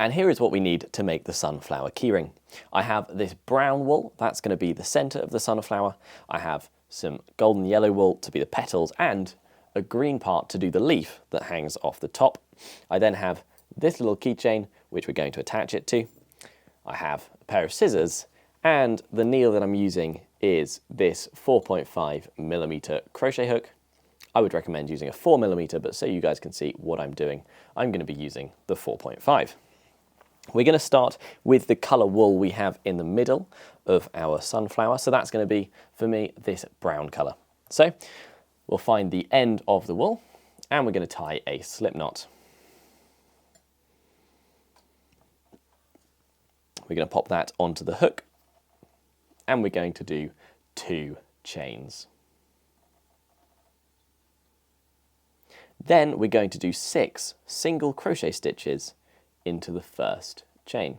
And here is what we need to make the sunflower keyring. I have this brown wool, that's going to be the center of the sunflower. I have some golden yellow wool to be the petals and a green part to do the leaf that hangs off the top. I then have this little keychain which we're going to attach it to. I have a pair of scissors, and the needle that I'm using is this 4.5mm crochet hook. I would recommend using a 4mm, but so you guys can see what I'm doing, I'm going to be using the 4.5. We're going to start with the colour wool we have in the middle of our sunflower, so that's going to be, for me, this brown colour. So we'll find the end of the wool, and we're going to tie a slip knot. We're going to pop that onto the hook, and we're going to do 2 chains. Then we're going to do 6 single crochet stitches into the first chain.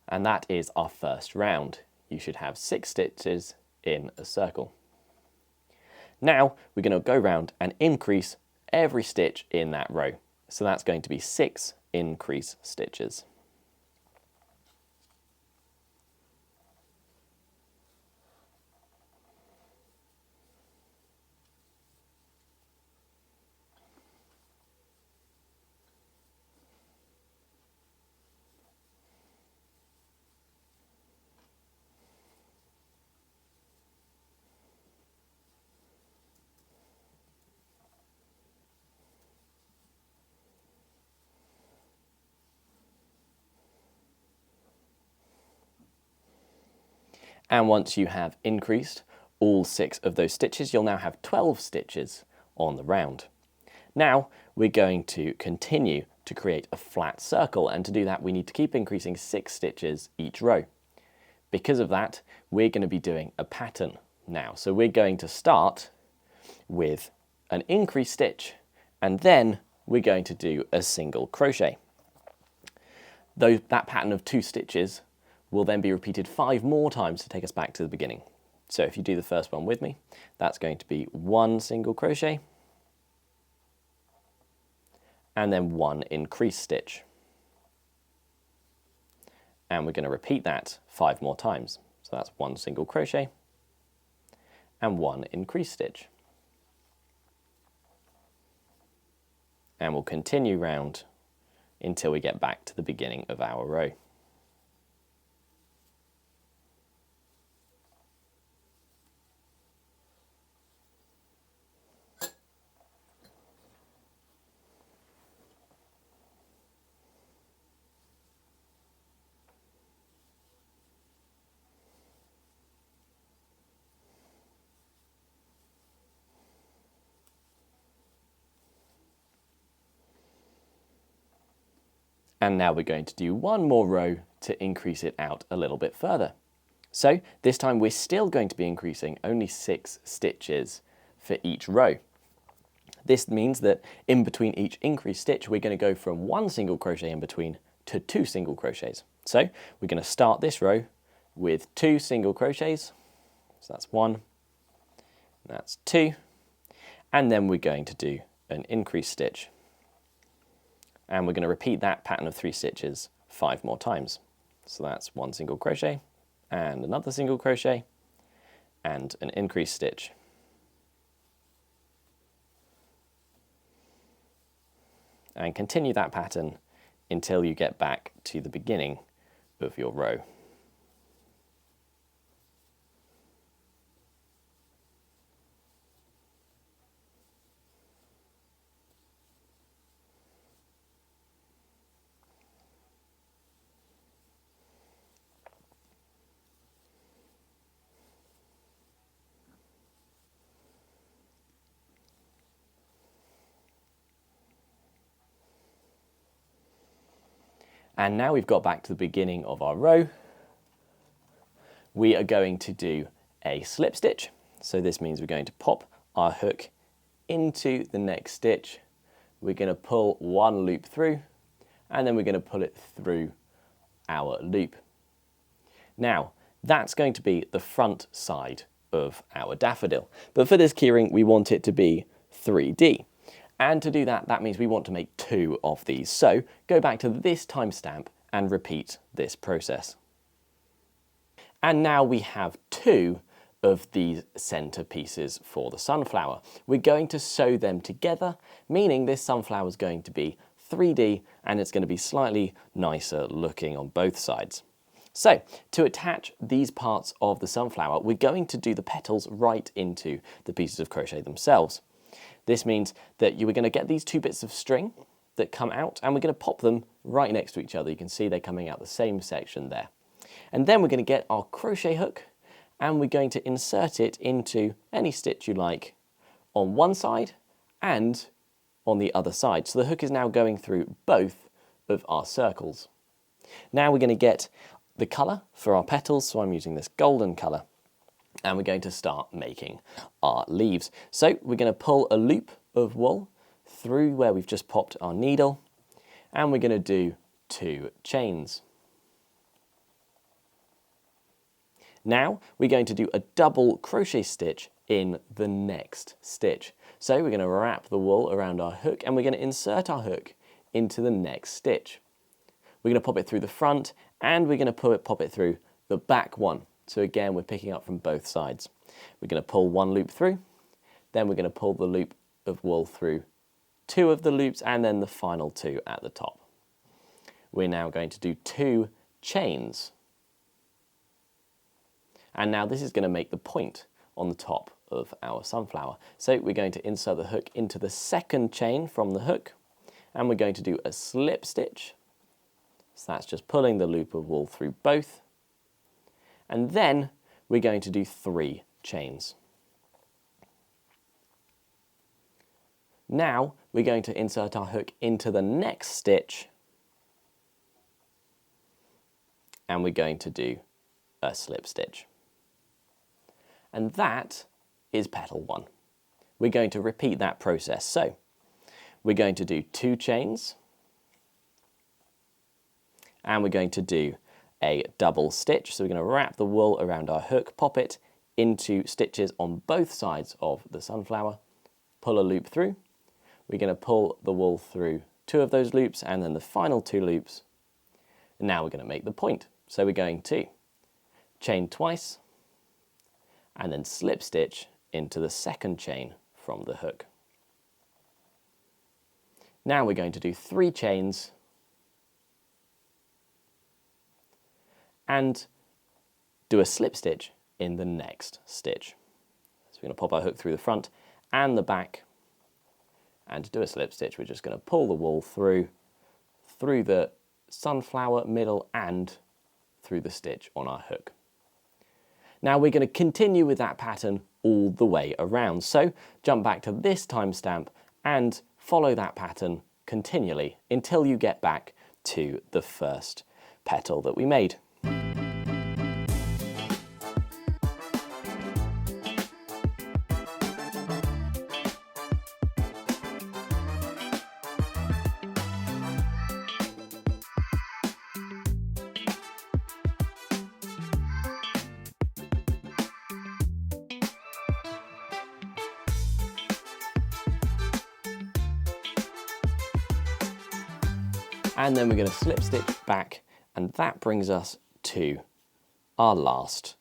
And that is our first round. You should have 6 stitches in a circle. Now we're going to go round and increase every stitch in that row. So that's going to be 6 increase stitches. And once you have increased all 6 of those stitches, you'll now have 12 stitches on the round. Now we're going to continue to create a flat circle, and to do that we need to keep increasing 6 stitches each row. Because of that, we're going to be doing a pattern now. So we're going to start with an increased stitch, and then we're going to do a single crochet. That pattern of 2 stitches will then be repeated 5 more times to take us back to the beginning. So if you do the first one with me, that's going to be 1 single crochet and then 1 increased stitch. And we're going to repeat that 5 more times. So that's 1 single crochet and 1 increased stitch. And we'll continue round until we get back to the beginning of our row. And now we're going to do 1 more row to increase it out a little bit further. So this time we're still going to be increasing only 6 stitches for each row. This means that in between each increased stitch, we're going to go from 1 single crochet in between to 2 single crochets. So we're going to start this row with 2 single crochets. So that's 1, that's 2, and then we're going to do an increased stitch. And we're going to repeat that pattern of 3 stitches 5 more times. So that's 1 single crochet and another single crochet and an increased stitch. And continue that pattern until you get back to the beginning of your row. And now we've got back to the beginning of our row. We are going to do a slip stitch. So this means we're going to pop our hook into the next stitch. we're going to pull one loop through, and then we're going to pull it through our loop. Now, that's going to be the front side of our daffodil. But for this keyring, we want it to be 3D. And to do that, that means we want to make 2 of these. So go back to this timestamp and repeat this process. And now we have 2 of these center pieces for the sunflower. We're going to sew them together, meaning this sunflower is going to be 3D and it's going to be slightly nicer looking on both sides. So to attach these parts of the sunflower, we're going to do the petals right into the pieces of crochet themselves. This means that you are going to get these 2 bits of string that come out, and we're going to pop them right next to each other. You can see they're coming out the same section there. And then we're going to get our crochet hook, and we're going to insert it into any stitch you like on one side and on the other side. So the hook is now going through both of our circles. Now we're going to get the colour for our petals, so I'm using this golden colour, and we're going to start making our leaves. So we're going to pull a loop of wool through where we've just popped our needle, and we're going to do 2 chains. Now we're going to do a double crochet stitch in the next stitch. So we're going to wrap the wool around our hook, and we're going to insert our hook into the next stitch. We're going to pop it through the front, and we're going to pop it through the back one. So again, we're picking up from both sides. We're going to pull one loop through, then we're going to pull the loop of wool through 2 of the loops, and then the final 2 at the top. We're now going to do 2 chains. And now this is going to make the point on the top of our sunflower. So we're going to insert the hook into the second chain from the hook, and we're going to do a slip stitch. So that's just pulling the loop of wool through both. And then we're going to do 3 chains. Now we're going to insert our hook into the next stitch, and we're going to do a slip stitch. And that is petal 1. We're going to repeat that process. So we're going to do 2 chains, and we're going to do a double stitch. So we're going to wrap the wool around our hook, pop it into stitches on both sides of the sunflower, pull a loop through. We're going to pull the wool through 2 of those loops, and then the final 2 loops. And now we're going to make the point. So we're going to chain twice, and then slip stitch into the second chain from the hook. Now we're going to do 3 chains, and do a slip stitch in the next stitch. So we're going to pop our hook through the front and the back, and to do a slip stitch we're just going to pull the wool through the sunflower middle and through the stitch on our hook. Now we're going to continue with that pattern all the way around. So jump back to this timestamp and follow that pattern continually until you get back to the first petal that we made. And then we're going to slip stitch back, and that brings us to our last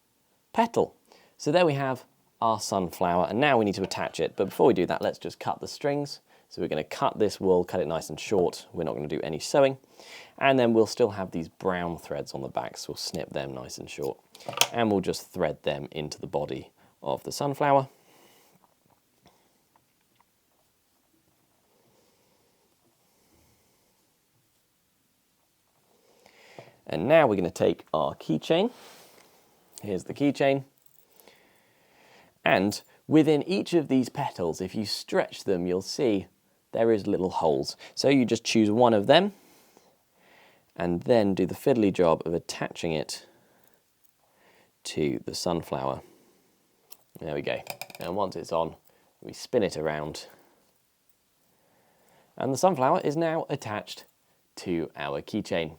petal. So there we have our sunflower, and now we need to attach it. But before we do that, let's just cut the strings. So we're going to cut this wool, cut it nice and short. We're not going to do any sewing. And then we'll still have these brown threads on the back, so we'll snip them nice and short. And we'll just thread them into the body of the sunflower. And now we're going to take our keychain. Here's the keychain. And within each of these petals, if you stretch them, you'll see there is little holes. So you just choose one of them and then do the fiddly job of attaching it to the sunflower. There we go. And once it's on, we spin it around And the sunflower is now attached to our keychain.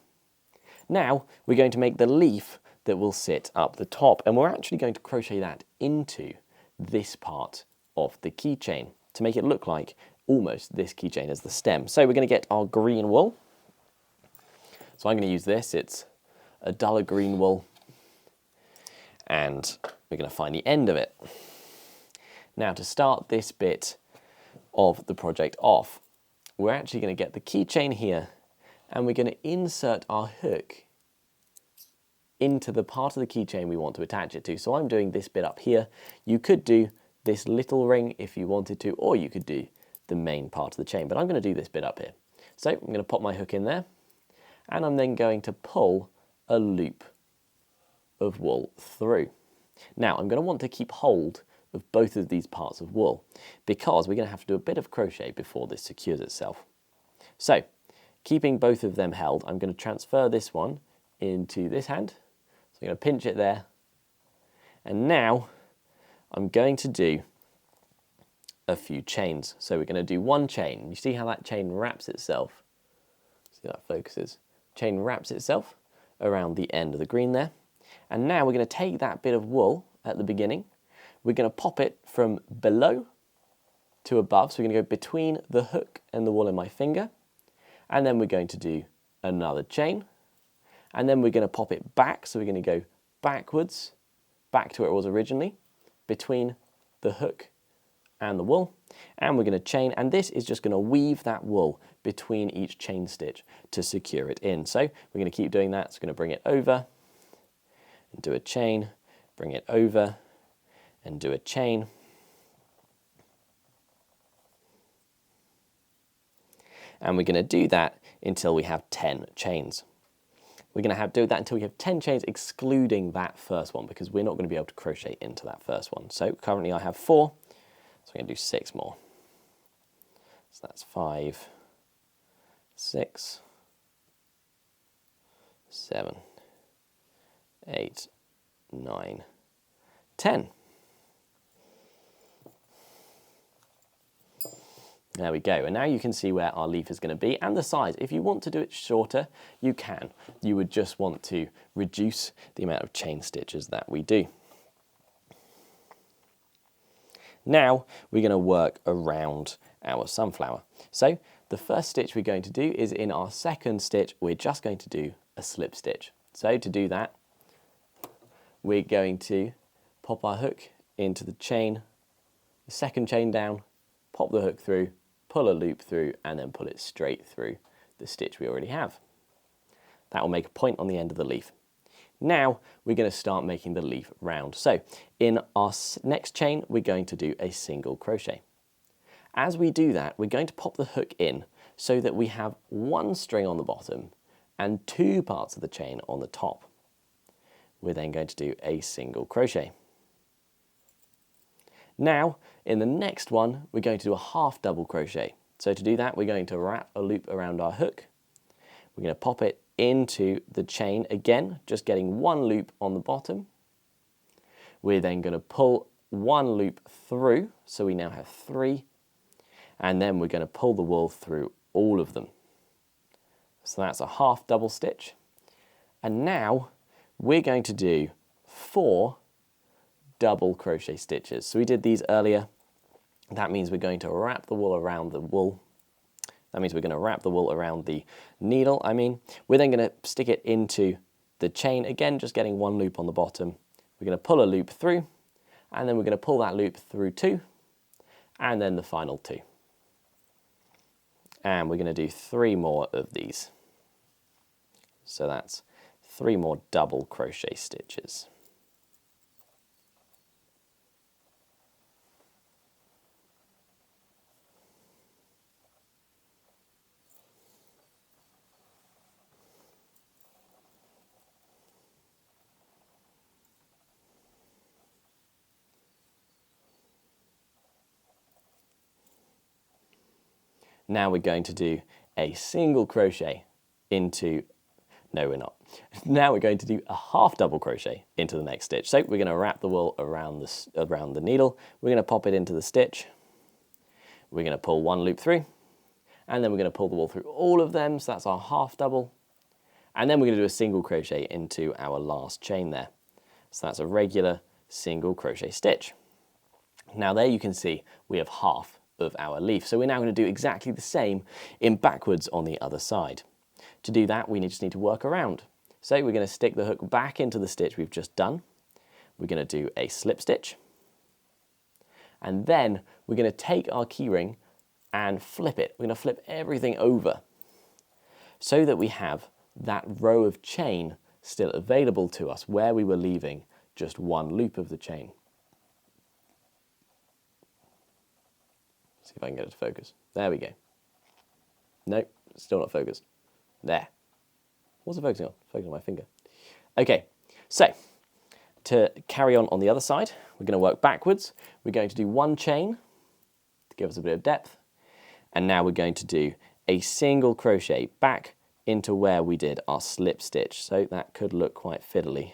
Now we're going to make the leaf that will sit up the top, and we're actually going to crochet that into this part of the keychain to make it look like almost this keychain is the stem. So we're going to get our green wool. So I'm going to use this, it's a duller green wool, and we're going to find the end of it. Now to start this bit of the project off, we're actually going to get the keychain here, and we're going to insert our hook into the part of the keychain we want to attach it to. So I'm doing this bit up here. You could do this little ring if you wanted to, or you could do the main part of the chain, but I'm going to do this bit up here. So I'm going to pop my hook in there, and I'm then going to pull a loop of wool through. Now I'm going to want to keep hold of both of these parts of wool because we're going to have to do a bit of crochet before this secures itself. So keeping both of them held, I'm going to transfer this one into this hand. So I'm going to pinch it there, and now I'm going to do a few chains. So we're going to do one chain. You see how that chain wraps itself? See how that focuses? Chain wraps itself around the end of the green there. And now we're going to take that bit of wool at the beginning. We're going to pop it from below to above. So we're going to go between the hook and the wool in my finger. And then we're going to do another chain. And then we're going to pop it back. So we're going to go backwards, back to where it was originally, between the hook and the wool, and we're going to chain, and this is just going to weave that wool between each chain stitch to secure it in. So we're going to keep doing that. So we're going to bring it over and do a chain, bring it over and do a chain, and we're going to do that until we have 10 chains. We're going to do that until we have 10 chains, excluding that first one, because we're not going to be able to crochet into that first one. So currently I have 4, so we're going to do 6 more. So that's 5, 6, 7, 8, 9, 10. There we go, and now you can see where our leaf is going to be and the size. If you want to do it shorter, you can. You would just want to reduce the amount of chain stitches that we do. Now we're going to work around our sunflower. So the first stitch we're going to do is in our second stitch, we're just going to do a slip stitch. So to do that, we're going to pop our hook into the chain, the second chain down, pop the hook through, pull a loop through, and then pull it straight through the stitch we already have. That will make a point on the end of the leaf. Now we're going to start making the leaf round. So in our next chain, we're going to do a single crochet. As we do that, we're going to pop the hook in so that we have one string on the bottom and 2 parts of the chain on the top. We're then going to do a single crochet. Now, in the next one, we're going to do a half double crochet. So to do that, we're going to wrap a loop around our hook. We're going to pop it into the chain again, just getting 1 loop on the bottom. We're then going to pull 1 loop through, so we now have 3. And then we're going to pull the wool through all of them. So that's a half double stitch. And now we're going to do 4 double crochet stitches. So we did these earlier. That means we're going to wrap the wool around the wool. That means we're going to wrap the wool around the needle, We're then going to stick it into the chain, again, just getting 1 loop on the bottom. We're going to pull a loop through, and then we're going to pull that loop through 2, and then the final 2. And we're going to do 3 more of these. So that's 3 more double crochet stitches. Now we're going to do a single crochet into, no we're not. Now we're going to do a half double crochet into the next stitch. So we're going to wrap the wool around the needle. We're going to pop it into the stitch. We're going to pull 1 loop through, and then we're going to pull the wool through all of them, so that's our half double, and then we're going to do a single crochet into our last chain there. So that's a regular single crochet stitch. Now there you can see we have half of our leaf, so we're now going to do exactly the same in backwards on the other side. To do that, we just need to work around. So we're going to stick the hook back into the stitch we've just done. We're going to do a slip stitch, and then we're going to take our keyring and flip it. We're going to flip everything over so that we have that row of chain still available to us where we were leaving just one loop of the chain. See if I can get it to focus. There we go. Nope, still not focused. There. What's it focusing on? Focusing on my finger. Okay, so to carry on the other side, we're going to work backwards. We're going to do one chain to give us a bit of depth. And now we're going to do a single crochet back into where we did our slip stitch. So that could look quite fiddly,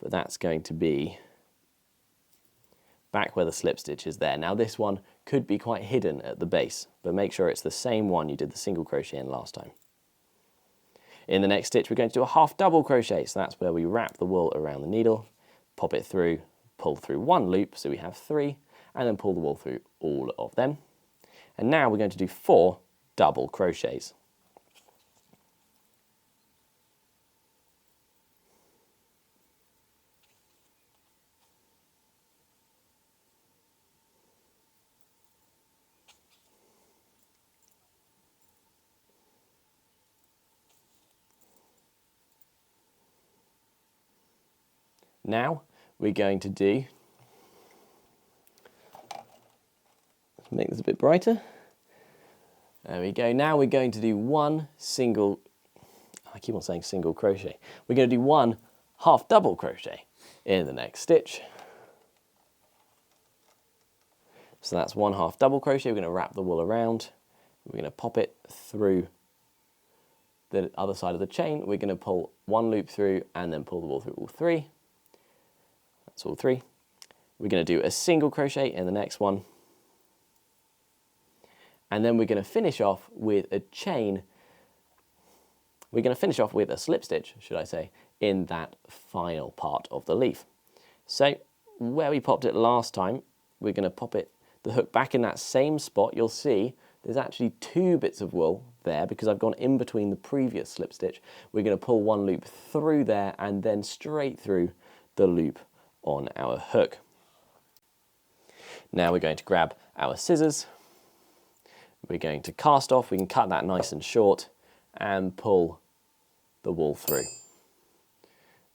but that's going to be back where the slip stitch is there. Now this one could be quite hidden at the base, but make sure it's the same one you did the single crochet in last time. In the next stitch, we're going to do a half double crochet. So that's where we wrap the wool around the needle, pop it through, pull through one loop, so we have 3, and then pull the wool through all of them. And now we're going to do 4 double crochets. Now we're going to do, let's make this a bit brighter. There we go. Now we're going to do one single, I keep on saying single crochet. We're going to do one half double crochet in the next stitch. So that's one half double crochet. We're going to wrap the wool around. We're going to pop it through the other side of the chain. We're going to pull one loop through and then pull the wool through all 3. That's all 3. We're going to do a single crochet in the next one. And then we're going to finish off with a chain. We're going to finish off with a slip stitch, should I say, in that final part of the leaf. So where we popped it last time, we're going to pop the hook back in that same spot. You'll see there's actually 2 bits of wool there because I've gone in between the previous slip stitch. We're going to pull one loop through there and then straight through the loop on our hook. Now we're going to grab our scissors. We're going to cast off. We can cut that nice and short and pull the wool through.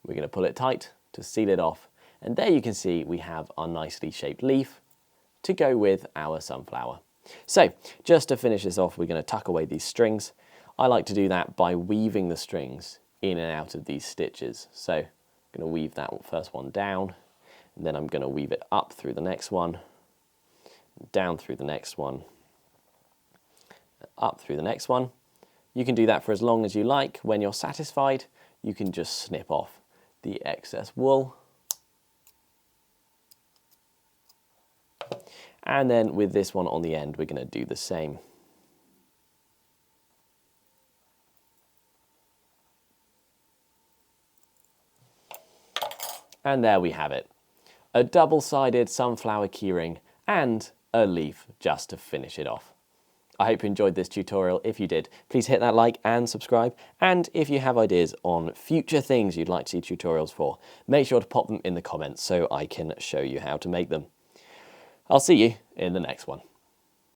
We're going to pull it tight to seal it off. And there you can see we have our nicely shaped leaf to go with our sunflower. So just to finish this off, we're going to tuck away these strings. I like to do that by weaving the strings in and out of these stitches. So I'm going to weave that first one down, and then I'm going to weave it up through the next one, down through the next one, up through the next one. You can do that for as long as you like. When you're satisfied, you can just snip off the excess wool. And then with this one on the end, we're going to do the same. And there we have it. A double-sided sunflower keyring and a leaf just to finish it off. I hope you enjoyed this tutorial. If you did, please hit that like and subscribe. And if you have ideas on future things you'd like to see tutorials for, make sure to pop them in the comments so I can show you how to make them. I'll see you in the next one.